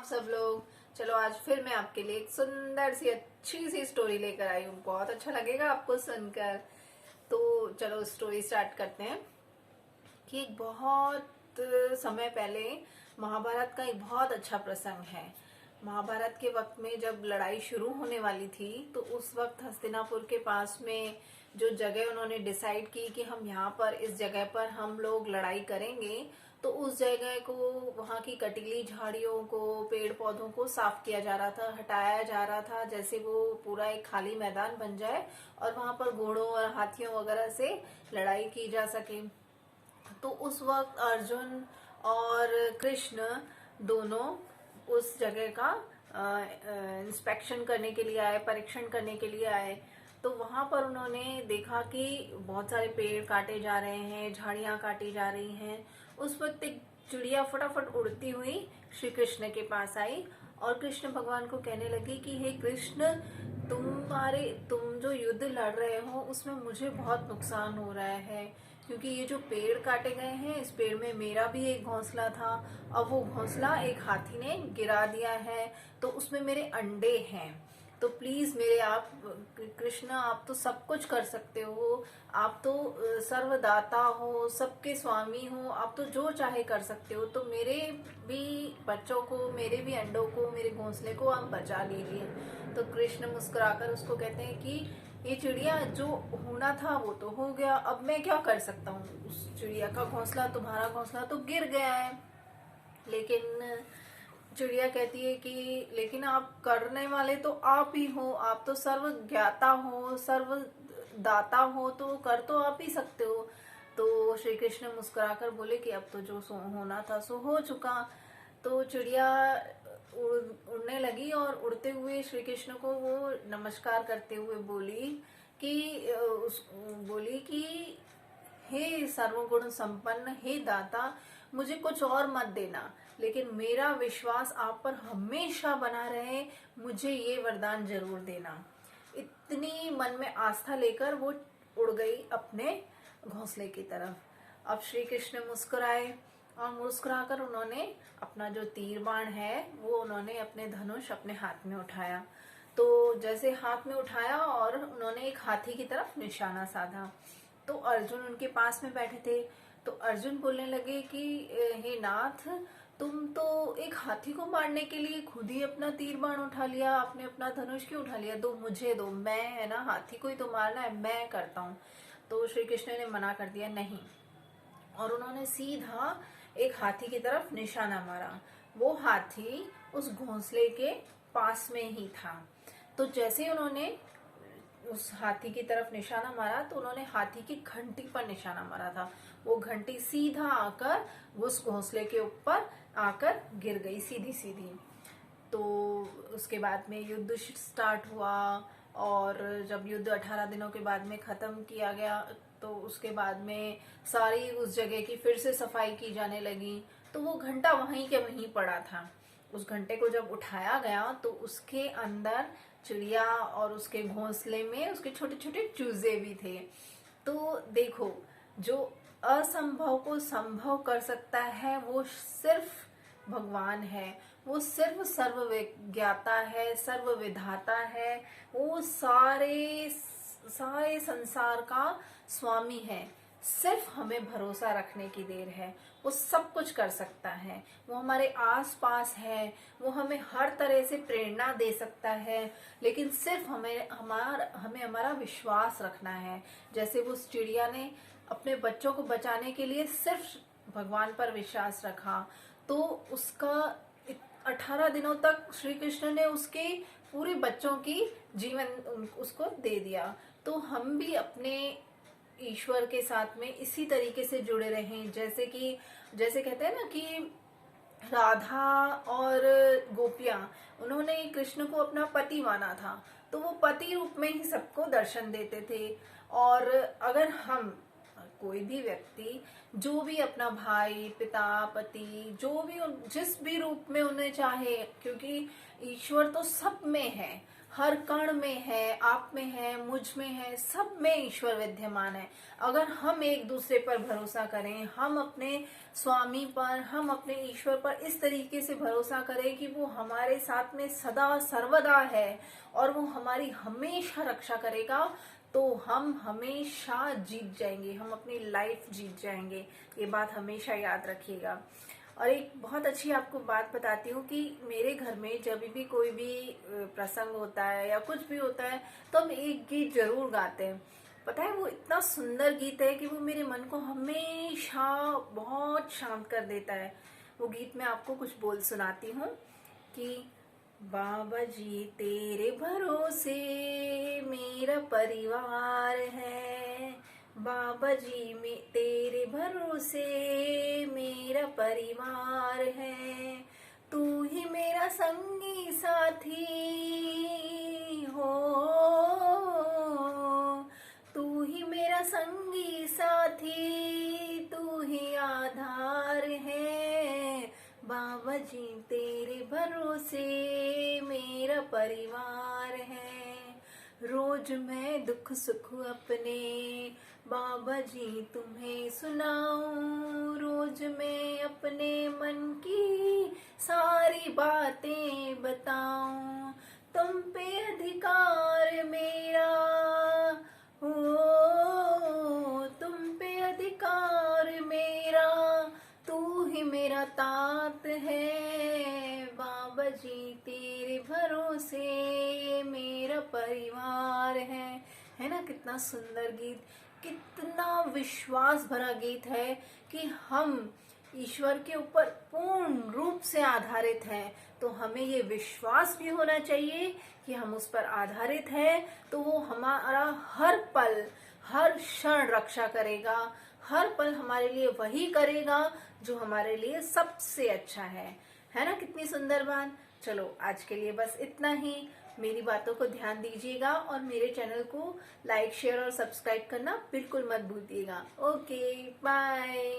सब लोग। चलो आज फिर मैं आपके लिए एक सुंदर सी अच्छी सी स्टोरी लेकर आई हूँ। बहुत अच्छा लगेगा आपको सुनकर। तो चलो स्टोरी स्टार्ट करते हैं कि एक बहुत समय पहले महाभारत का एक बहुत अच्छा प्रसंग है। महाभारत के वक्त में जब लड़ाई शुरू होने वाली थी तो उस वक्त हस्तिनापुर के पास में जो जगह उन्होंने डिसाइड की कि हम यहाँ पर इस जगह पर हम लोग लड़ाई करेंगे, तो उस जगह को, वहाँ की कटीली झाड़ियों को, पेड़ पौधों को साफ किया जा रहा था, हटाया जा रहा था, जैसे वो पूरा एक खाली मैदान बन जाए और वहाँ पर घोड़ों और हाथियों वगैरह से लड़ाई की जा सके। तो उस वक्त अर्जुन और कृष्ण दोनों उस जगह का इंस्पेक्शन करने के लिए आए, परीक्षण करने के लिए आए। तो वहां पर उन्होंने देखा कि बहुत सारे पेड़ काटे जा रहे हैं, झाड़ियां काटी जा रही हैं। उस वक्त एक चिड़िया फटाफट उड़ती हुई श्री कृष्ण के पास आई और कृष्ण भगवान को कहने लगी कि हे कृष्ण, तुम जो युद्ध लड़ रहे हो उसमें मुझे बहुत नुकसान हो रहा है, क्योंकि ये जो पेड़ काटे गए हैं, इस पेड़ में मेरा भी एक घोंसला था। अब वो घोंसला एक हाथी ने गिरा दिया है, तो उसमें मेरे अंडे हैं। तो प्लीज मेरे, आप कृष्ण, आप तो सब कुछ कर सकते हो, आप तो सर्वदाता हो, सबके स्वामी हो, आप तो जो चाहे कर सकते हो। तो मेरे भी बच्चों को, मेरे भी अंडों को, मेरे घोंसले को आप बचा लीजिए। तो कृष्ण मुस्कुराकर उसको कहते हैं कि ये चिड़िया, जो होना था वो तो हो गया, अब मैं क्या कर सकता हूँ। उस चिड़िया का घोंसला, तुम्हारा घोंसला तो गिर गया है। लेकिन चिड़िया कहती है कि लेकिन आप करने वाले तो आप ही हो, आप तो सर्व ज्ञाता हो, सर्व दाता हो, तो कर तो आप ही सकते हो। तो श्री कृष्ण मुस्कुराकर बोले कि अब तो जो होना था सो हो चुका। तो चिड़िया उड़ने लगी और उड़ते हुए श्री कृष्ण को वो नमस्कार करते हुए बोली कि हे सर्वगुण संपन्न, हे दाता, मुझे कुछ और मत देना, लेकिन मेरा विश्वास आप पर हमेशा बना रहे, मुझे ये वरदान जरूर देना। इतनी मन में आस्था लेकर वो उड़ गई अपने घोंसले की तरफ। अब श्री कृष्ण मुस्कुराए और मुस्कुराकर उन्होंने अपना जो तीर बाण है वो उन्होंने अपने धनुष अपने हाथ में उठाया। तो जैसे हाथ में उठाया और उन्होंने एक हाथी की तरफ निशाना साधा, तो अर्जुन उनके पास में बैठे थे। तो अर्जुन बोलने लगे कि हे नाथ, तुम तो एक हाथी को मारने के लिए खुद ही अपना तीर बाण उठा लिया, आपने अपना धनुष क्यों उठा लिया, दो मुझे दो, मैं, है ना, हाथी को ही तो मारना है, मैं करता हूँ। तो श्री कृष्ण ने मना कर दिया, नहीं। और उन्होंने सीधा एक हाथी की तरफ निशाना मारा। वो हाथी उस घोंसले के पास में ही था। तो जैसे ही उन्होंने उस हाथी की तरफ निशाना मारा तो उन्होंने हाथी की घंटी पर निशाना मारा था। वो घंटी सीधा आकर उस घोंसले के ऊपर आकर गिर गई, सीधी सीधी। तो उसके बाद में युद्ध स्टार्ट हुआ और जब युद्ध 18 दिनों के बाद में खत्म किया गया तो उसके बाद में सारी उस जगह की फिर से सफाई की जाने लगी। तो वो घंटा वहीं के वहीं पड़ा था। उस घंटे को जब उठाया गया तो उसके अंदर चिड़िया और उसके घोंसले में उसके छोटे छोटे चूजे भी थे। तो देखो, जो असंभव को संभव कर सकता है वो सिर्फ भगवान है। वो सिर्फ सर्व ज्ञाता है, सर्व विधाता है। वो सारे सारे संसार का स्वामी है। सिर्फ हमें भरोसा रखने की देर है। वो सब कुछ कर सकता है, वो हमारे आस पास है, वो हमें हर तरह से प्रेरणा दे सकता है, लेकिन सिर्फ हमें हमारा विश्वास रखना है। जैसे वो चिड़िया ने अपने बच्चों को बचाने के लिए सिर्फ भगवान पर विश्वास रखा, तो उसका 18 दिनों तक श्री कृष्ण ने उसके पूरे बच्चों की जीवन उसको दे दिया। तो हम भी अपने ईश्वर के साथ में इसी तरीके से जुड़े रहें। जैसे कहते हैं ना कि राधा और गोपियां, उन्होंने कृष्ण को अपना पति माना था, तो वो पति रूप में ही सबको दर्शन देते थे। और अगर हम, कोई भी व्यक्ति, जो भी अपना भाई, पिता, पति, जो भी जिस भी रूप में उन्हें चाहे, क्योंकि ईश्वर तो सब में है, हर कण में है, आप में है, मुझ में है, सब में ईश्वर विद्यमान है। अगर हम एक दूसरे पर भरोसा करें, हम अपने स्वामी पर, हम अपने ईश्वर पर इस तरीके से भरोसा करें कि वो हमारे साथ में सदा सर्वदा है और वो हमारी हमेशा रक्षा करेगा, तो हम हमेशा जीत जाएंगे, हम अपनी लाइफ जीत जाएंगे। ये बात हमेशा याद रखिएगा। और एक बहुत अच्छी आपको बात बताती हूँ कि मेरे घर में जब भी कोई भी प्रसंग होता है या कुछ भी होता है तो हम एक गीत जरूर गाते हैं। पता है वो इतना सुंदर गीत है कि वो मेरे मन को हमेशा बहुत शांत कर देता है। वो गीत मैं आपको कुछ बोल सुनाती हूँ कि बाबा जी तेरे भरोसे मेरा परिवार है, बाबा जी में तेरे भरोसे मेरा परिवार है, तू ही मेरा संगी साथी हो, तू ही मेरा संगी साथी, तू ही आधार है, बाबा जी तेरे भरोसे मेरा परिवार है। रोज मैं दुख सुख अपने बाबा जी तुम्हें सुनाऊं, रोज मैं अपने मन की सारी बातें बताऊं, तुम पे अधिकार मेरा हो, तुम पे अधिकार मेरा, तू ही मेरा तात है, बाबा जी तेरे भरोसे मेरा परिवार है ना। कितना सुंदर गीत, कितना विश्वास भरा गीत है कि हम ईश्वर के ऊपर पूर्ण रूप से आधारित हैं। तो हमें ये विश्वास भी होना चाहिए कि हम उस पर आधारित हैं, तो वो हमारा हर पल हर क्षण रक्षा करेगा, हर पल हमारे लिए वही करेगा जो हमारे लिए सबसे अच्छा है ना। कितनी सुंदर बात। चलो आज के लिए बस इतना ही। मेरी बातों को ध्यान दीजिएगा और मेरे चैनल को लाइक शेयर और सब्सक्राइब करना बिल्कुल मत भूलिएगा। Okay bye.